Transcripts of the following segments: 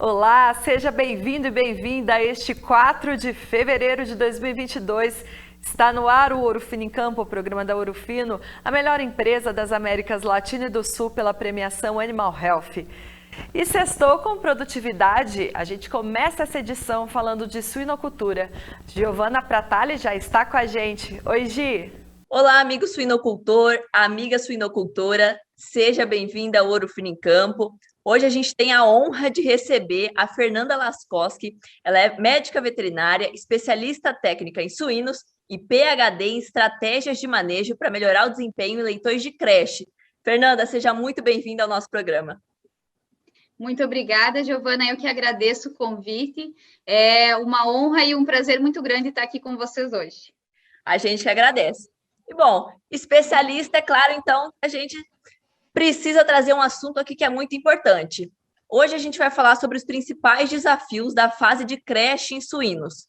Olá, seja bem-vindo e bem-vinda a este 4 de fevereiro de 2022. Está no ar o Ouro Fino em Campo, o programa da Ouro Fino, a melhor empresa das Américas Latina e do Sul pela premiação Animal Health. E sextou com produtividade, a gente começa essa edição falando de suinocultura. Giovana Pratali já está com a gente. Oi, Gi! Olá, amigo suinocultor, amiga suinocultora, seja bem-vinda ao Ouro Fino em Campo. Hoje a gente tem a honra de receber a Fernanda Laskowski. Ela é médica veterinária, especialista técnica em suínos e PhD em estratégias de manejo para melhorar o desempenho em leitões de creche. Fernanda, seja muito bem-vinda ao nosso programa. Muito obrigada, Giovana. Eu que agradeço o convite. É uma honra e um prazer muito grande estar aqui com vocês hoje. A gente que agradece. E bom, especialista, é claro, então, a gente precisa trazer um assunto aqui que é muito importante. Hoje a gente vai falar sobre os principais desafios da fase de creche em suínos.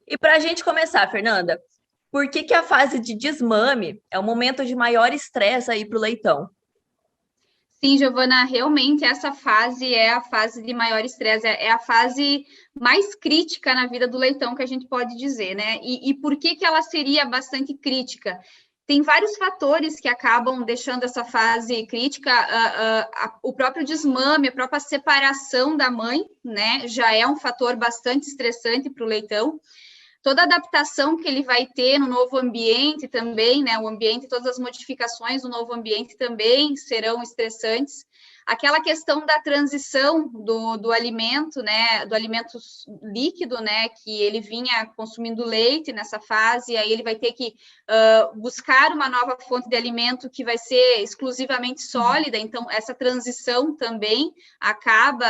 E para a gente começar, Fernanda, por que a fase de desmame é o momento de maior estresse aí para o leitão? Sim, Giovana, realmente essa fase é a fase de maior estresse, é a fase mais crítica na vida do leitão, que a gente pode dizer, né? E por que ela seria bastante crítica? Tem vários fatores que acabam deixando essa fase crítica, o próprio desmame, a própria separação da mãe, né? Já é um fator bastante estressante para o leitão. Toda a adaptação que ele vai ter no novo ambiente também, né? O ambiente, todas as modificações do novo ambiente também serão estressantes. Aquela questão da transição do alimento, né? Do alimento líquido, né? Que ele vinha consumindo leite nessa fase, e aí ele vai ter que buscar uma nova fonte de alimento que vai ser exclusivamente sólida. Então, essa transição também acaba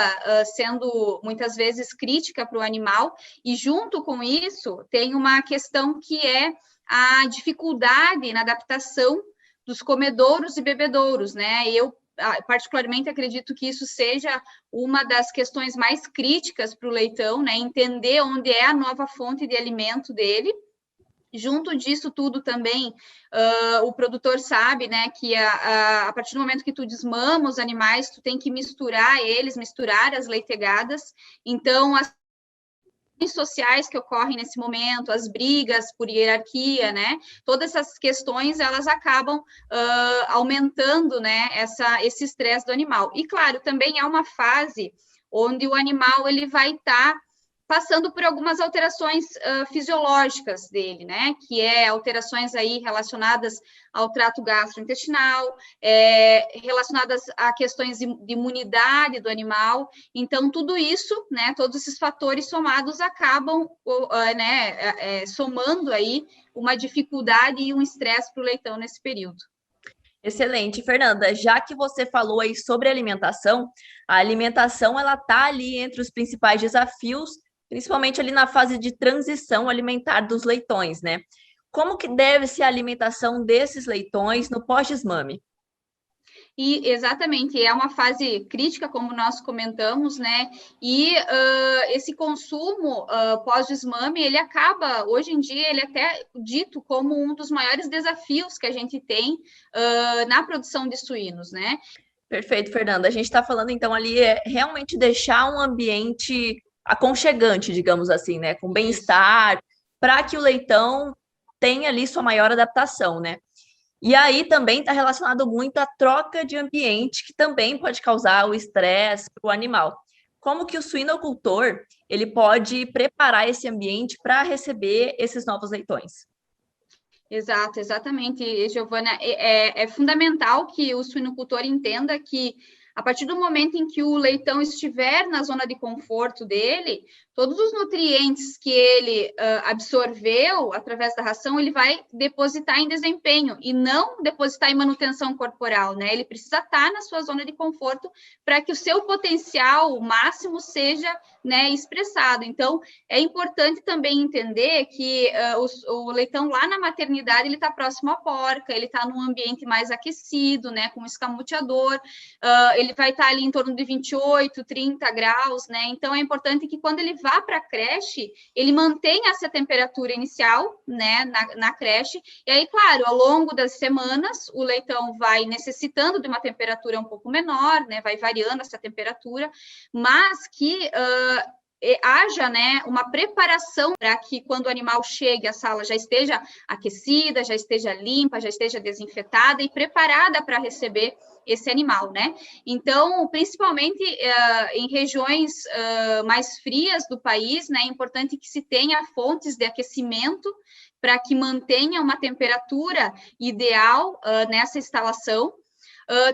sendo muitas vezes crítica para o animal. E junto com isso, tem uma questão que é a dificuldade na adaptação dos comedouros e bebedouros, né? Eu particularmente acredito que isso seja uma das questões mais críticas para o leitão, né? Entender onde é a nova fonte de alimento dele. Junto disso tudo também, o produtor sabe, né, que a partir do momento que tu desmama os animais, tu tem que misturar as leitegadas. Então, as sociais que ocorrem nesse momento, as brigas por hierarquia, né? Todas essas questões, elas acabam aumentando, né, esse estresse do animal. E, claro, também é uma fase onde o animal ele vai estar passando por algumas alterações fisiológicas dele, né? Que é alterações aí relacionadas ao trato gastrointestinal, relacionadas a questões de imunidade do animal. Então, tudo isso, né? Todos esses fatores somados acabam, somando aí uma dificuldade e um estresse para o leitão nesse período. Excelente, Fernanda. Já que você falou aí sobre alimentação, a alimentação ela tá ali entre os principais desafios, principalmente ali na fase de transição alimentar dos leitões, né? Como que deve ser a alimentação desses leitões no pós-desmame? E exatamente, é uma fase crítica, como nós comentamos, né? E esse consumo pós-desmame, ele acaba, hoje em dia, ele é até dito como um dos maiores desafios que a gente tem na produção de suínos, né? Perfeito, Fernanda. A gente está falando, então, ali realmente deixar um ambiente aconchegante, digamos assim, né? Com bem-estar, para que o leitão tenha ali sua maior adaptação, né? E aí também está relacionado muito à troca de ambiente, que também pode causar o estresse para o animal. Como que o suinocultor ele pode preparar esse ambiente para receber esses novos leitões? Exato, exatamente, Giovana. É fundamental que o suinocultor entenda que, a partir do momento em que o leitão estiver na zona de conforto dele, todos os nutrientes que ele absorveu através da ração, ele vai depositar em desempenho e não depositar em manutenção corporal, né? Ele precisa estar na sua zona de conforto para que o seu potencial máximo seja, né, expressado. Então, é importante também entender que o leitão lá na maternidade, ele está próximo à porca, ele está num ambiente mais aquecido, né, com escamoteador, ele ele vai estar ali em torno de 28, 30 graus, né? Então, é importante que quando ele vá para a creche, ele mantenha essa temperatura inicial, né, na creche. E aí, claro, ao longo das semanas, o leitão vai necessitando de uma temperatura um pouco menor, né? Vai variando essa temperatura, mas que haja, né, uma preparação para que quando o animal chegue, a sala já esteja aquecida, já esteja limpa, já esteja desinfetada e preparada para receber esse animal, né? Então, principalmente em regiões mais frias do país, né, é importante que se tenha fontes de aquecimento para que mantenha uma temperatura ideal nessa instalação.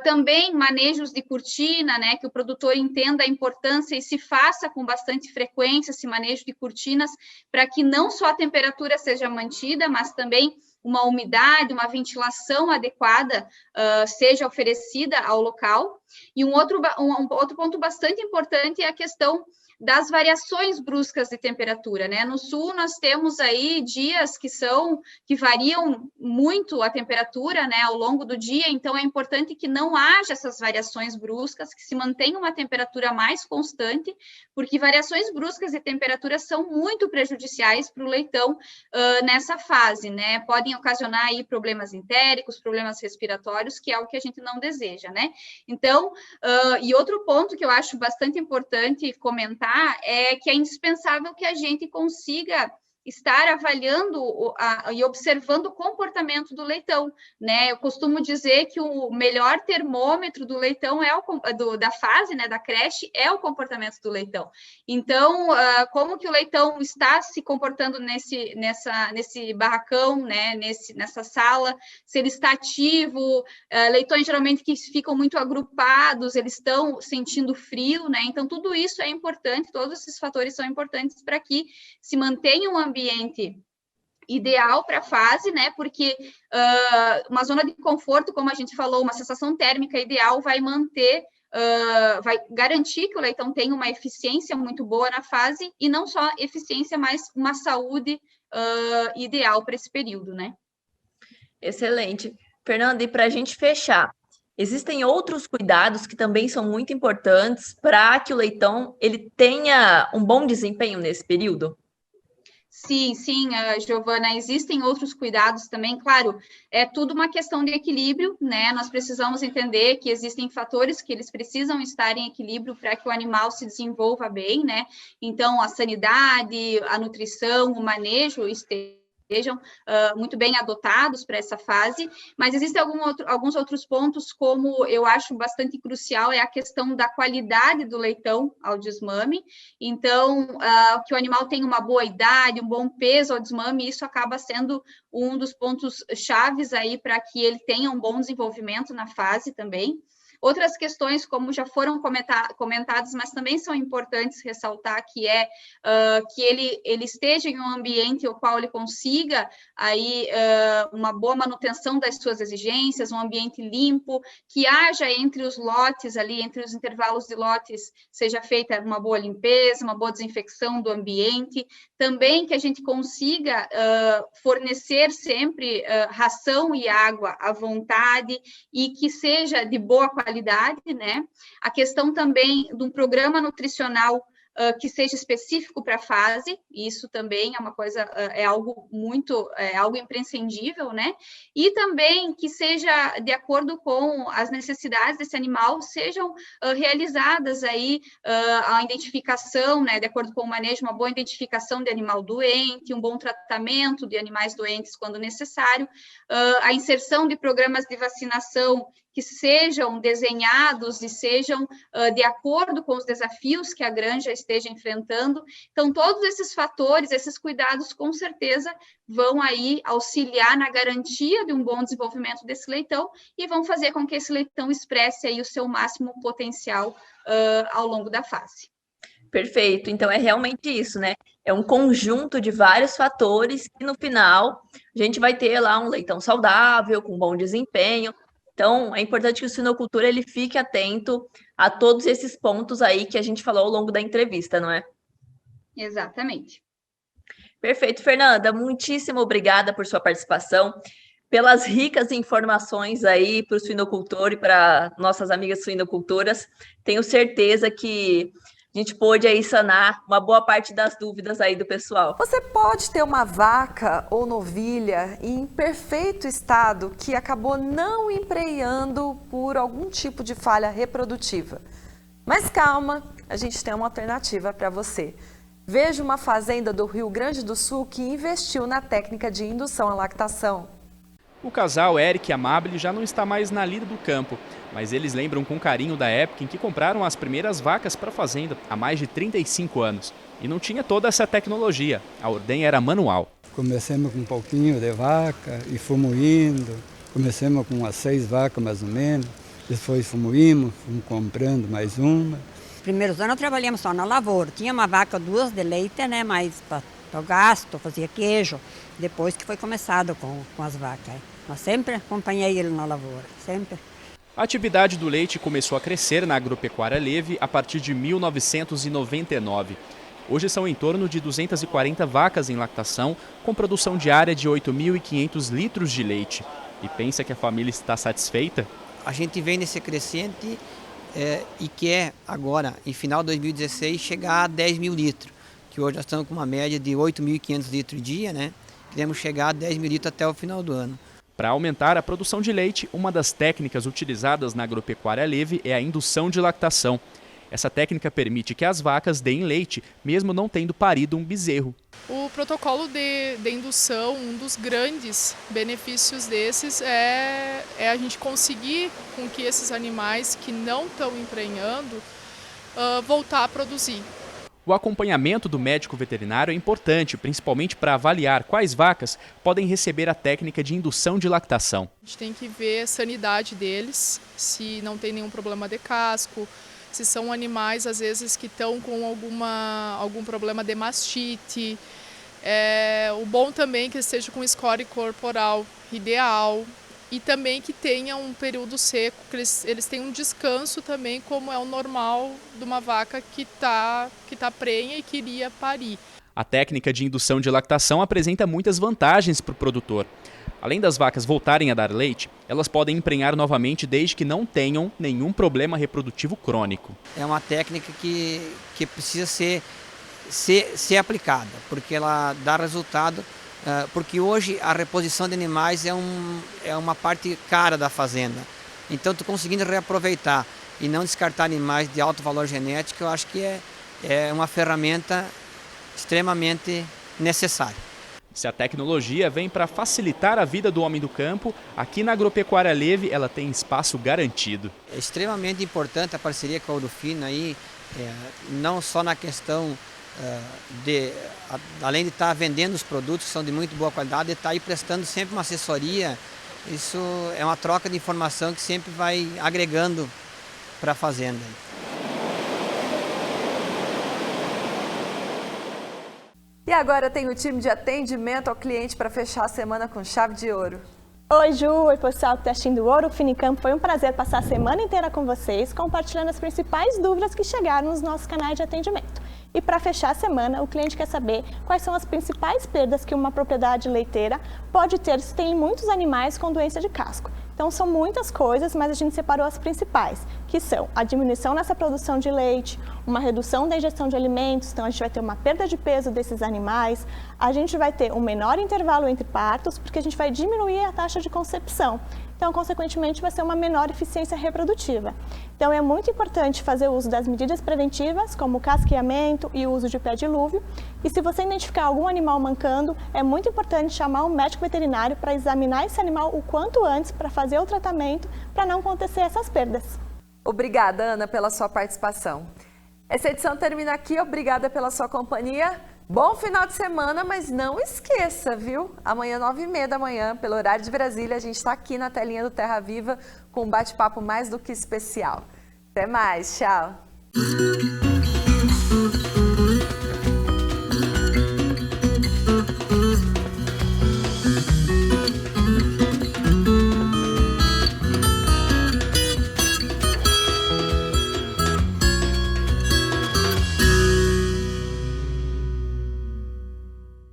Também manejos de cortina, né, que o produtor entenda a importância e se faça com bastante frequência esse manejo de cortinas, para que não só a temperatura seja mantida, mas também uma umidade, uma ventilação adequada seja oferecida ao local. E um outro ponto bastante importante é a questão das variações bruscas de temperatura, né? No sul, nós temos aí dias que variam muito a temperatura, né, ao longo do dia, então é importante que não haja essas variações bruscas, que se mantenha uma temperatura mais constante, porque variações bruscas de temperatura são muito prejudiciais para o leitão nessa fase, né? Podem ocasionar aí problemas entéricos, problemas respiratórios, que é o que a gente não deseja, né? Então, e outro ponto que eu acho bastante importante comentar é que é indispensável que a gente consiga estar avaliando e observando o comportamento do leitão, né? Eu costumo dizer que o melhor termômetro do leitão da fase, né, da creche, é o comportamento do leitão. Então, como que o leitão está se comportando nesse barracão, né, nessa sala, se ele está ativo, leitões geralmente que ficam muito agrupados, eles estão sentindo frio, né? Então, tudo isso é importante, todos esses fatores são importantes para que se mantenha um ambiente ideal para a fase, né? Porque uma zona de conforto, como a gente falou, uma sensação térmica ideal vai vai garantir que o leitão tenha uma eficiência muito boa na fase, e não só eficiência, mas uma saúde ideal para esse período, né? Excelente. Fernanda, e para a gente fechar, existem outros cuidados que também são muito importantes para que o leitão ele tenha um bom desempenho nesse período? Sim, Giovana, existem outros cuidados também, claro, é tudo uma questão de equilíbrio, né? Nós precisamos entender que existem fatores que eles precisam estar em equilíbrio para que o animal se desenvolva bem, né? Então, a sanidade, a nutrição, o manejo estejam muito bem adotados para essa fase, mas existem alguns outros pontos, como eu acho bastante crucial, é a questão da qualidade do leitão ao desmame. Então, que o animal tenha uma boa idade, um bom peso ao desmame, isso acaba sendo um dos pontos chaves aí para que ele tenha um bom desenvolvimento na fase também. Outras questões, como já foram comentadas, mas também são importantes ressaltar, que é que ele esteja em um ambiente ao qual ele consiga aí uma boa manutenção das suas exigências, um ambiente limpo, que haja entre os lotes ali, entre os intervalos de lotes, seja feita uma boa limpeza, uma boa desinfecção do ambiente, também que a gente consiga fornecer sempre ração e água à vontade e que seja de boa qualidade, né? A questão também de um programa nutricional que seja específico para a fase, isso também é uma coisa, é algo imprescindível, né? E também que seja de acordo com as necessidades desse animal, sejam realizadas aí a identificação, né? De acordo com o manejo, uma boa identificação de animal doente, um bom tratamento de animais doentes quando necessário, a inserção de programas de vacinação que sejam desenhados e sejam de acordo com os desafios que a granja esteja enfrentando. Então, todos esses fatores, esses cuidados, com certeza, vão aí auxiliar na garantia de um bom desenvolvimento desse leitão e vão fazer com que esse leitão expresse aí o seu máximo potencial ao longo da fase. Perfeito, então é realmente isso, né? É um conjunto de vários fatores que no final a gente vai ter lá um leitão saudável, com bom desempenho. Então, é importante que o suinocultor ele fique atento a todos esses pontos aí que a gente falou ao longo da entrevista, não é? Exatamente. Perfeito, Fernanda. Muitíssimo obrigada por sua participação. pelas ricas informações aí para o suinocultor e para nossas amigas suinocultoras. Tenho certeza que a gente pôde aí sanar uma boa parte das dúvidas aí do pessoal. Você pode ter uma vaca ou novilha em perfeito estado que acabou não emprenhando por algum tipo de falha reprodutiva. Mas calma, a gente tem uma alternativa para você. Veja uma fazenda do Rio Grande do Sul que investiu na técnica de indução à lactação. O casal Eric e Amable já não está mais na lida do campo, mas eles lembram com carinho da época em que compraram as primeiras vacas para a fazenda, há mais de 35 anos. E não tinha toda essa tecnologia, a ordenha era manual. Começamos com um pouquinho de vaca e fomos indo. Começamos com umas 6 vacas mais ou menos, depois fomos comprando mais uma. Primeiros anos trabalhamos só na lavoura, tinha uma vaca, 2 de leite, né, mas para o gasto, fazia queijo, depois que foi começado com as vacas. Mas sempre acompanhei ele na lavoura, sempre. A atividade do leite começou a crescer na agropecuária Leve a partir de 1999. Hoje são em torno de 240 vacas em lactação, com produção diária de 8.500 litros de leite. E pensa que a família está satisfeita? A gente vem nesse crescente e quer agora, em final de 2016, chegar a 10 mil litros, que hoje nós estamos com uma média de 8.500 litros dia, né? Queremos chegar a 10 mil litros até o final do ano. Para aumentar a produção de leite, uma das técnicas utilizadas na agropecuária Leve é a indução de lactação. Essa técnica permite que as vacas deem leite, mesmo não tendo parido um bezerro. O protocolo de indução, um dos grandes benefícios desses é a gente conseguir com que esses animais que não estão emprenhando voltar a produzir. O acompanhamento do médico veterinário é importante, principalmente para avaliar quais vacas podem receber a técnica de indução de lactação. A gente tem que ver a sanidade deles, se não tem nenhum problema de casco, se são animais, às vezes, que estão com algum problema de mastite. O bom também é que esteja com score corporal ideal e também que tenha um período seco, que eles tenham um descanso também, como é o normal de uma vaca que tá prenha e queria parir. A técnica de indução de lactação apresenta muitas vantagens para o produtor. Além das vacas voltarem a dar leite, elas podem emprenhar novamente desde que não tenham nenhum problema reprodutivo crônico. É uma técnica que precisa ser aplicada, porque ela dá resultado, porque hoje a reposição de animais é uma parte cara da fazenda. Então, tu conseguindo reaproveitar e não descartar animais de alto valor genético, eu acho que é uma ferramenta extremamente necessária. Se a tecnologia vem para facilitar a vida do homem do campo, aqui na agropecuária Leve ela tem espaço garantido. É extremamente importante a parceria com a Ouro Fino aí, não só na questão além de estar vendendo os produtos que são de muito boa qualidade, de estar aí prestando sempre uma assessoria. Isso é uma troca de informação que sempre vai agregando para a fazenda. E agora tem o time de atendimento ao cliente para fechar a semana com chave de ouro. Oi, Ju! Oi, pessoal que está assistindo o Ouro Fino em Campo. Foi um prazer passar a semana inteira com vocês, compartilhando as principais dúvidas que chegaram nos nossos canais de atendimento. E para fechar a semana, o cliente quer saber quais são as principais perdas que uma propriedade leiteira pode ter se tem muitos animais com doença de casco. Então são muitas coisas, mas a gente separou as principais, que são a diminuição nessa produção de leite, uma redução da ingestão de alimentos, então a gente vai ter uma perda de peso desses animais, a gente vai ter um menor intervalo entre partos, porque a gente vai diminuir a taxa de concepção. Então, consequentemente, vai ser uma menor eficiência reprodutiva. Então, é muito importante fazer uso das medidas preventivas, como o casqueamento e o uso de pé dilúvio. E se você identificar algum animal mancando, é muito importante chamar um médico veterinário para examinar esse animal o quanto antes, para fazer o tratamento, para não acontecer essas perdas. Obrigada, Ana, pela sua participação. Essa edição termina aqui. Obrigada pela sua companhia. Bom final de semana, mas não esqueça, viu? Amanhã, 9h30 da manhã, pelo horário de Brasília, a gente está aqui na telinha do Terra Viva com um bate-papo mais do que especial. Até mais, tchau!